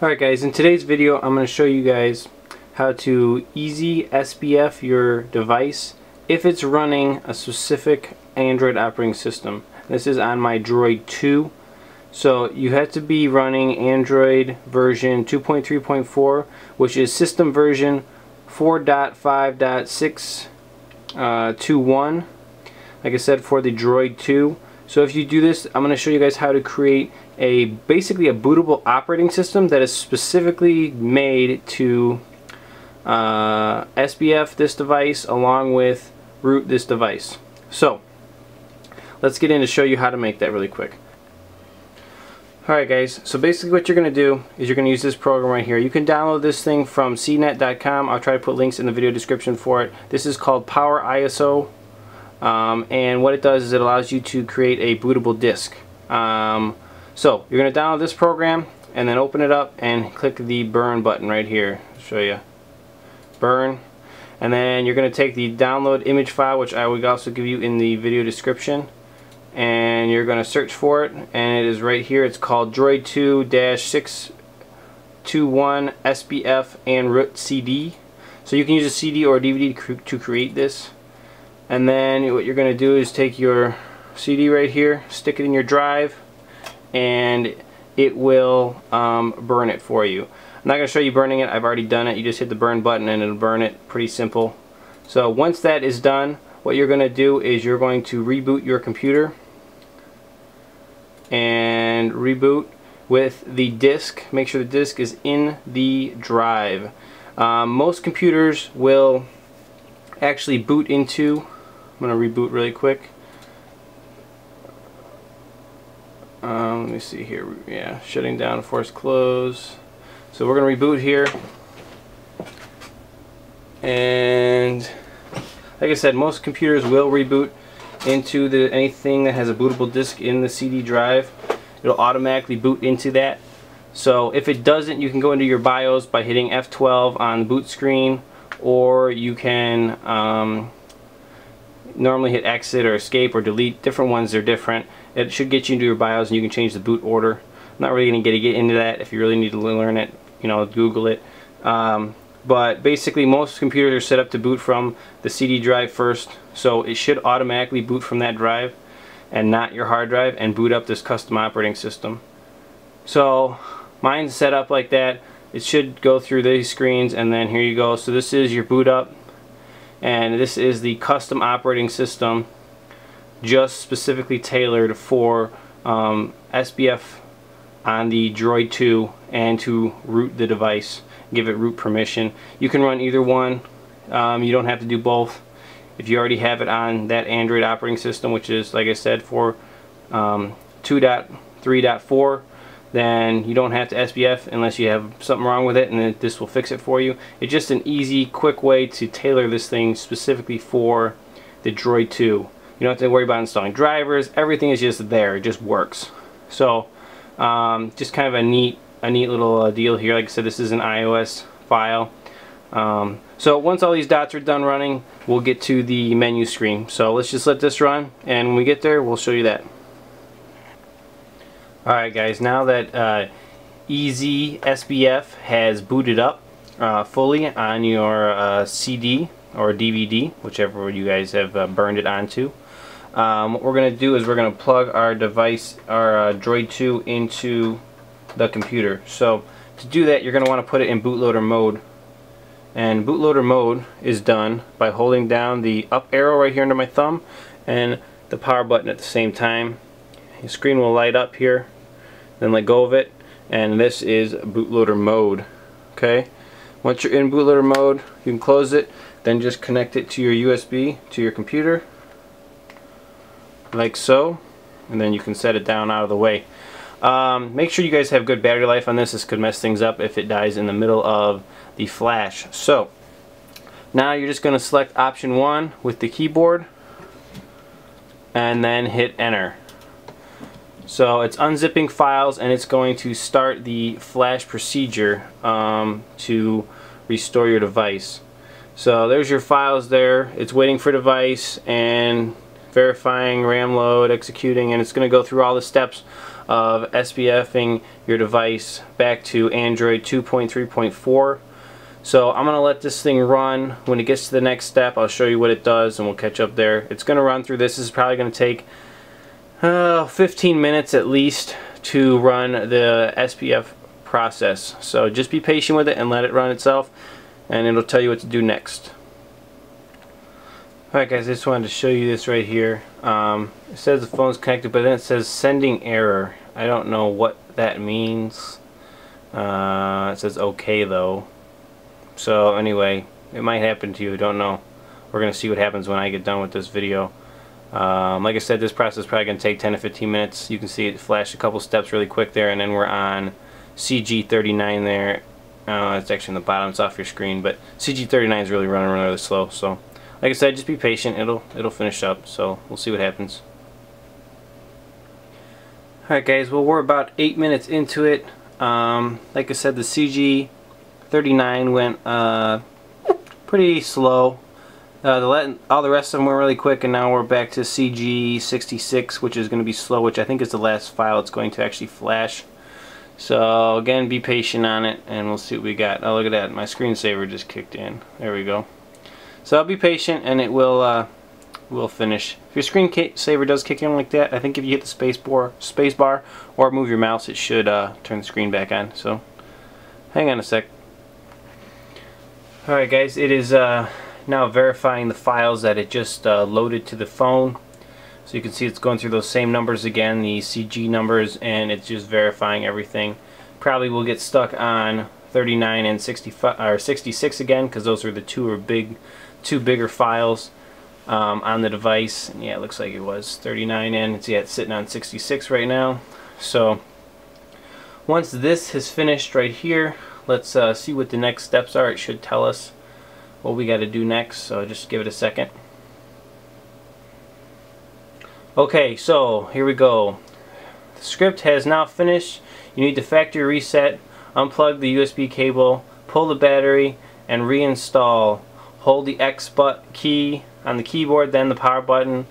Alright guys, in today's video I'm going to show you guys how to ezSBF your device if it's running a specific Android operating system. This is on my Droid 2. So you have to be running Android version 2.3.4, which is system version 4.5.621, like I said, for the Droid 2. So if you do this, I'm going to show you guys how to create basically a bootable operating system that is specifically made to SBF this device along with root this device. So let's get in to show you how to make that really quick. Alright guys, so basically what you're going to do is you're going to use this program right here. You can download this thing from cnet.com. I'll try to put links in the video description for it. This is called Power ISO. And what it does is it allows you to create a bootable disk. So you're going to download this program and then open it up and click the burn button right here. I'll show you. Burn. And then you're going to take the download image file, which I will also give you in the video description, and you're going to search for it, and it is right here. It's called Droid 2-621 SBF and root CD. So you can use a CD or a DVD to create this. And then what you're going to do is take your CD right here, stick it in your drive, and it will burn it for you. I'm not going to show you burning it. I've already done it. You just hit the burn button and it'll burn it. Pretty simple. So once that is done, what you're going to do is you're going to reboot your computer and reboot with the disk. Make sure the disk is in the drive. Most computers will actually boot into, I'm going to reboot really quick. Let me see here. Yeah, shutting down, force close. So we're going to reboot here. And like I said, most computers will reboot into anything that has a bootable disk in the CD drive. It'll automatically boot into that. So if it doesn't, you can go into your BIOS by hitting F12 on the boot screen, or you can normally hit exit or escape or delete. Different ones are different. It should get you into your BIOS and you can change the boot order. I'm not really going to get into that. If you really need to learn it, you know, Google it. But basically most computers are set up to boot from the CD drive first, so it should automatically boot from that drive and not your hard drive and boot up this custom operating system. So mine's set up like that. It should go through these screens, and then here you go. So this is your boot up, and this is the custom operating system just specifically tailored for SBF on the Droid 2 and to root the device. Give it root permission. You can run either one. You don't have to do both. If you already have it on that Android operating system, which is, like I said, for 2.3.4, then you don't have to SBF unless you have something wrong with it, and then this will fix it for you. It's just an easy, quick way to tailor this thing specifically for the Droid 2. You don't have to worry about installing drivers. Everything is just there. It just works. So just kind of a neat little deal here. Like I said, this is an iOS file. So once all these dots are done running, we'll get to the menu screen. So let's just let this run, and when we get there, we'll show you that. Alright guys, now that ezSBF has booted up fully on your CD or DVD, whichever you guys have burned it onto, what we're going to do is we're going to plug our device, our Droid 2, into the computer. So to do that, you're going to want to put it in bootloader mode, and bootloader mode is done by holding down the up arrow right here under my thumb and the power button at the same time. Your screen will light up here, then let go of it, and this is bootloader mode. Okay, once you're in bootloader mode, you can close it, then just connect it to your USB to your computer like so, and then you can set it down out of the way. Make sure you guys have good battery life on this. This could mess things up if it dies in the middle of the flash. So now you're just going to select option 1 with the keyboard and then hit enter. So it's unzipping files, and it's going to start the flash procedure to restore your device. So there's your files there. It's waiting for device and verifying RAM load, executing, and it's going to go through all the steps of SBFing your device back to Android 2.3.4. So I'm going to let this thing run. When it gets to the next step, I'll show you what it does and we'll catch up there. It's going to run through this. This is probably going to take 15 minutes at least to run the SBF process. So just be patient with it and let it run itself, and it'll tell you what to do next. Alright guys, I just wanted to show you this right here. It says the phone's connected, but then it says sending error. I don't know what that means. It says okay though. So anyway, it might happen to you, I don't know. We're going to see what happens when I get done with this video. Like I said, this process is probably going to take 10 to 15 minutes. You can see it flash a couple steps really quick there, and then we're on CG39 there. It's actually on the bottom, it's off your screen, but CG39 is really running really slow. So like I said, just be patient, it'll finish up, so we'll see what happens. Alright guys, well we're about 8 minutes into it. Like I said, the CG39 went pretty slow. All the rest of them were really quick, and now we're back to CG66, which is going to be slow, which I think is the last file it's going to actually flash. So again, be patient on it, and we'll see what we got. Oh, look at that, my screensaver just kicked in. There we go. So I'll be patient, and it will finish. If your screensaver does kick in like that, I think if you hit the space bar or move your mouse, it should turn the screen back on. So hang on a sec. Alright guys, it is now verifying the files that it just loaded to the phone. So you can see it's going through those same numbers again, the CG numbers, and it's just verifying everything. Probably will get stuck on 39 and 65 or 66 again, because those are the two bigger files on the device. And yeah, it looks like it was 39, and it's sitting on 66 right now. So once this has finished right here, let's see what the next steps are. It should tell us what we got to do next, so just give it a second. Okay, so here we go. The script has now finished. You need to factory reset, unplug the USB cable, pull the battery, and reinstall. Hold the X key on the keyboard, then the power button.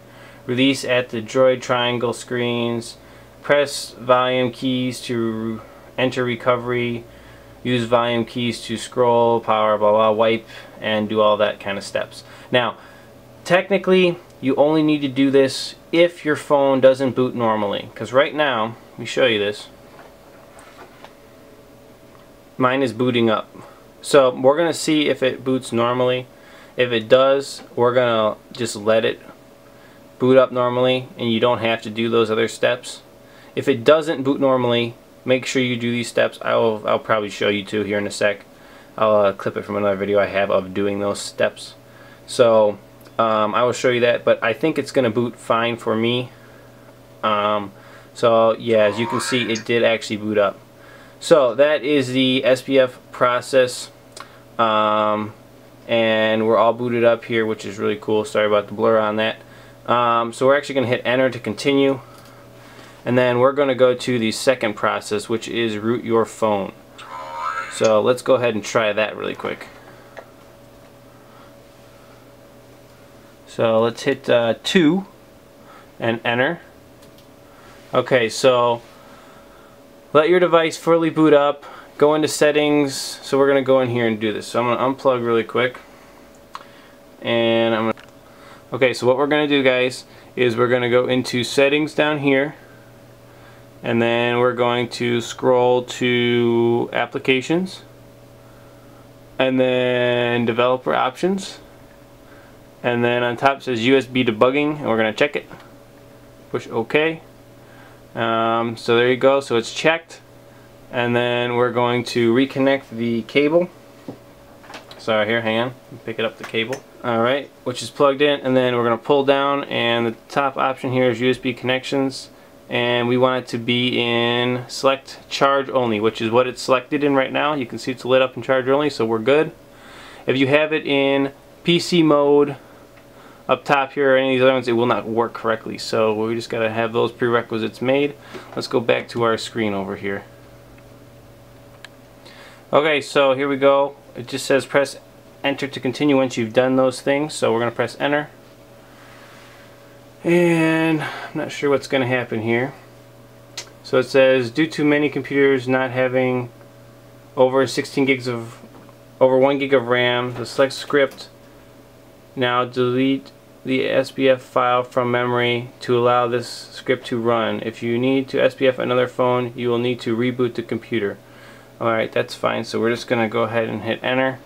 Release at the Droid triangle screens. Press volume keys to enter recovery. Use volume keys to scroll, power, blah blah, wipe, and do all that kind of steps. Now, technically, you only need to do this if your phone doesn't boot normally. Because right now, let me show you this. Mine is booting up. So we're going to see if it boots normally. If it does, we're going to just let it boot up normally, and you don't have to do those other steps. If it doesn't boot normally, make sure you do these steps. I'll probably show you two here in a sec. I'll clip it from another video I have of doing those steps. So I will show you that, but I think it's going to boot fine for me. So yeah, as you can see, it did actually boot up. So that is the SBF process, and we're all booted up here, which is really cool. Sorry about the blur on that. So we're actually going to hit enter to continue, and then we're going to go to the second process, which is root your phone. So let's go ahead and try that really quick. So let's hit 2 and enter. Okay, so let your device fully boot up. Go into settings. So we're going to go in here and do this. So I'm going to unplug really quick. And okay, so what we're going to do, guys, is we're going to go into settings down here. And then we're going to scroll to applications. And then developer options. And then on top it says USB debugging, and we're going to check it. Push OK. So there you go, so it's checked. And then we're going to reconnect the cable. Sorry, here, hang on. Pick it up the cable. Alright, which is plugged in, and then we're going to pull down, and the top option here is USB connections. And we want it to be in select charge only, which is what it's selected in right now. You can see it's lit up in charge only, so we're good. If you have it in PC mode up top here or any of these other ones, it will not work correctly. So we just got to have those prerequisites made. Let's go back to our screen over here. Okay, so here we go. It just says press enter to continue once you've done those things. So we're going to press enter. And I'm not sure what's going to happen here. So it says, due to many computers not having over 1 gig of RAM, the select script now delete the SBF file from memory to allow this script to run. If you need to SBF another phone, you will need to reboot the computer. Alright, that's fine. So we're just gonna go ahead and hit enter.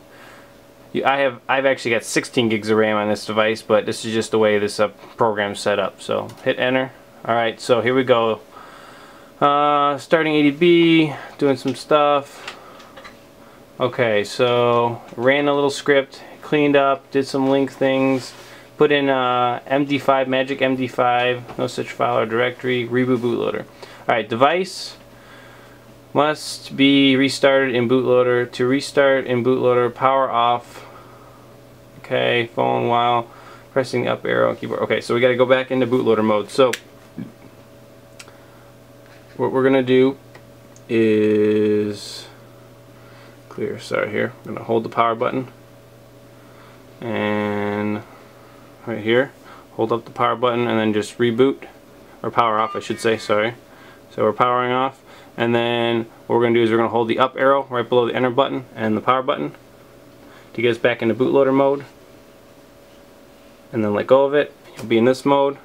I've actually got 16 gigs of RAM on this device, but this is just the way this program's set up. So hit enter. Alright, so here we go. Starting ADB, doing some stuff. Okay, so ran a little script, cleaned up, did some link things, put in MD5, magic MD5, no such file or directory, reboot bootloader. Alright, device must be restarted in bootloader. To restart in bootloader, power off. Okay, phone while pressing the up arrow on keyboard. Okay, so we got to go back into bootloader mode. So what we're gonna do is clear. Sorry, here. I'm gonna hold the power button and right here, hold up the power button and then just reboot, or power off, I should say. Sorry. So we're powering off. And then what we're going to do is we're going to hold the up arrow right below the enter button and the power button to get us back into bootloader mode. And then let go of it. You'll be in this mode.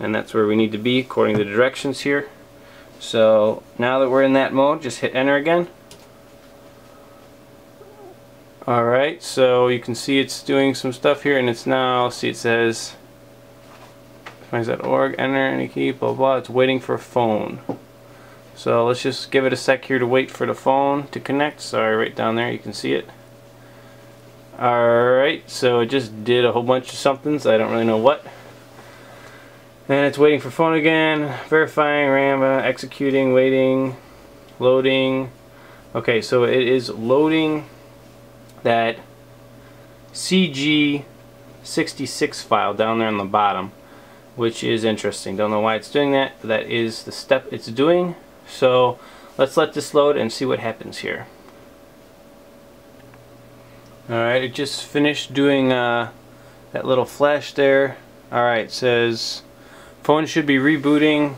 And that's where we need to be according to the directions here. So now that we're in that mode, just hit enter again. Alright, so you can see it's doing some stuff here, and it's now, see, it says finds.org, enter any key, blah blah. It's waiting for a phone. So let's just give it a sec here to wait for the phone to connect. Sorry, right down there you can see it. Alright, so it just did a whole bunch of somethings, I don't really know what. And it's waiting for phone again, verifying RAM, executing, waiting, loading. Okay, so it is loading that CG66 file down there on the bottom, which is interesting. Don't know why it's doing that, but that is the step it's doing. So let's let this load and see what happens here. Alright, it just finished doing that little flash there. Alright, it says phone should be rebooting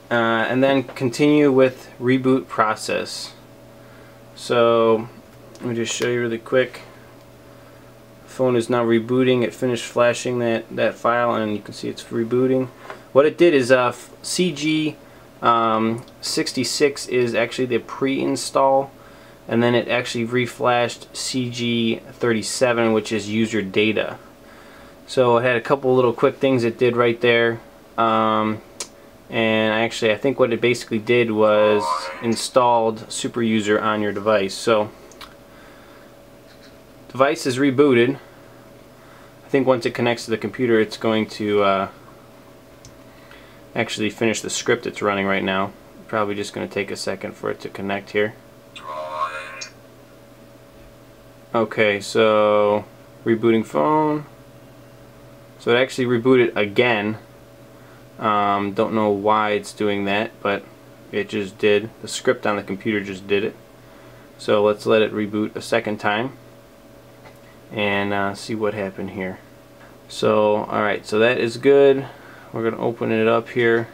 and then continue with reboot process. So let me just show you really quick. Phone is now rebooting. It finished flashing that file and you can see it's rebooting. What it did is CG66 is actually the pre-install, and then it actually reflashed CG37, which is user data. So it had a couple little quick things it did right there, and actually I think what it basically did was installed super user on your device. So device is rebooted. I think once it connects to the computer, it's going to actually finish the script it's running right now. Probably just going to take a second for it to connect here. Okay, so rebooting phone. So it actually rebooted again. Don't know why it's doing that, but it just did. The script on the computer just did it. So let's let it reboot a second time and see what happened here. So alright, so that is good. We're going to open it up here,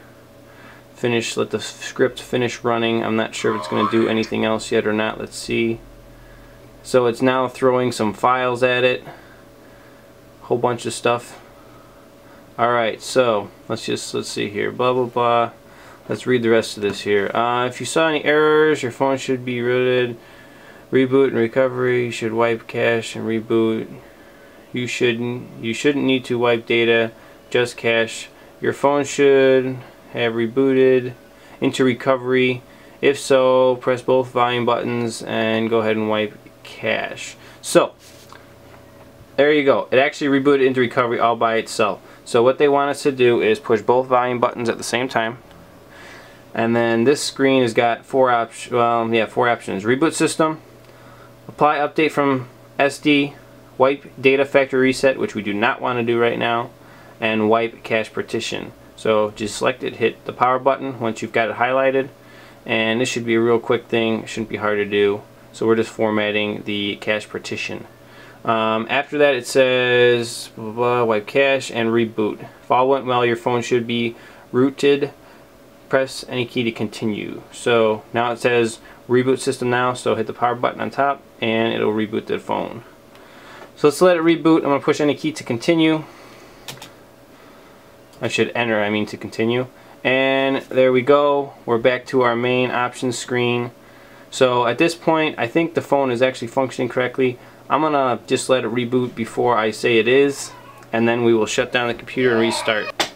finish, let the script finish running. I'm not sure if it's going to do anything else yet or not. Let's see. So it's now throwing some files at it, whole bunch of stuff. Alright, so let's see here, blah blah blah. Let's read the rest of this here. If you saw any errors, your phone should be rooted. Reboot and recovery, you should wipe cache and reboot. You shouldn't need to wipe data, just cache. Your phone should have rebooted into recovery. If so, press both volume buttons and go ahead and wipe cache. So there you go. It actually rebooted into recovery all by itself. So what they want us to do is push both volume buttons at the same time. And then this screen has got four options. Reboot system, apply update from SD, wipe data factory reset, which we do not want to do right now, and wipe cache partition. So just select it, hit the power button once you've got it highlighted, and this should be a real quick thing. It shouldn't be hard to do. So we're just formatting the cache partition. After that it says blah, blah, blah, wipe cache and reboot. If all went well, your phone should be rooted press any key to continue. So now it says reboot system now, so hit the power button on top and it'll reboot the phone. So let's let it reboot. I'm going to push any key to continue. I should enter, I mean to continue. And there we go. We're back to our main options screen. So at this point, I think the phone is actually functioning correctly. I'm going to just let it reboot before I say it is, and then we will shut down the computer and restart.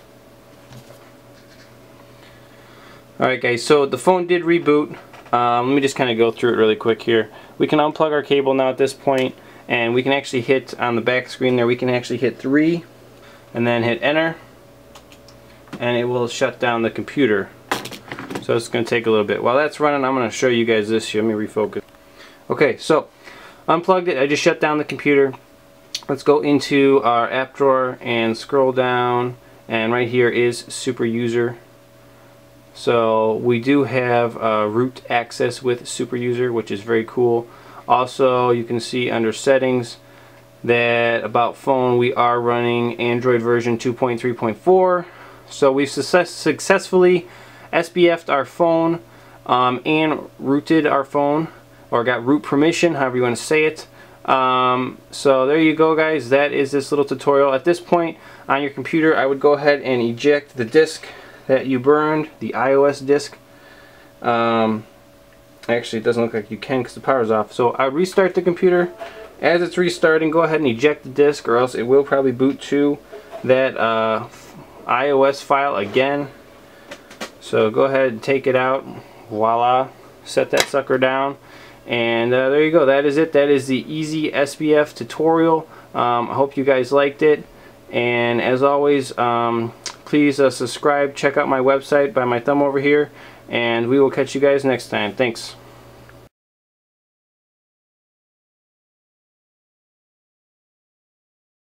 Alright guys, so the phone did reboot. Let me just kind of go through it really quick here. We can unplug our cable now at this point, and we can actually hit on the back screen there, we can actually hit 3 and then hit enter, and it will shut down the computer. So it's going to take a little bit. While that's running, I'm going to show you guys this here. Let me refocus. Okay, so unplugged it. I just shut down the computer. Let's go into our app drawer and scroll down, and right here is Super User. So we do have root access with Super User, which is very cool. Also, you can see under settings that about phone we are running Android version 2.3.4. So we've successfully SBF'd our phone and rooted our phone, or got root permission, however you want to say it. So there you go guys, that is this little tutorial. At this point on your computer, I would go ahead and eject the disk that you burned, the iOS disk. Actually, it doesn't look like you can because the power's off. So I restart the computer. As it's restarting, go ahead and eject the disk, or else it will probably boot to that iOS file again. So go ahead and take it out. Voila, set that sucker down, and there you go. That is it. That is the ezSBF tutorial. I hope you guys liked it, and as always, please subscribe, check out my website by my thumb over here, and we will catch you guys next time. Thanks.